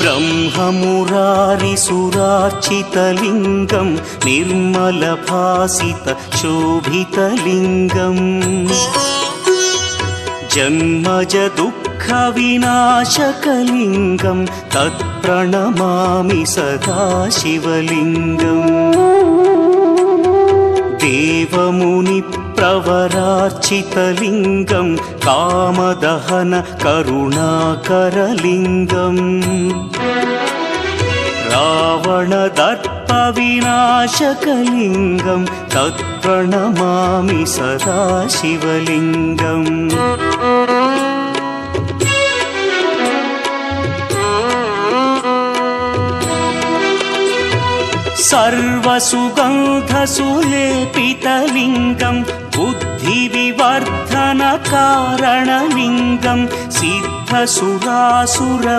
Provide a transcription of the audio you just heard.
ब्रह्ममुरारिसुरार्चितलिङ्गं निर्मलभासितशोभितलिङ्गम् जन्मजदुःखविनाशकलिङ्गं तत्प्रणमामि सदा शिवलिङ्गम् देवमुनिप्रवरार्चितलिङ्गं कामदहन करुणाकरलिङ्गम् रावणदर्पविनाशकलिङ्गं तत्प्रणमामि सदा शिवलिङ्गम् सर्वसुगन्धसुलेपितलिङ्गं बुद्धिविवर्धनकारणलिङ्गं सिद्धसुरासुर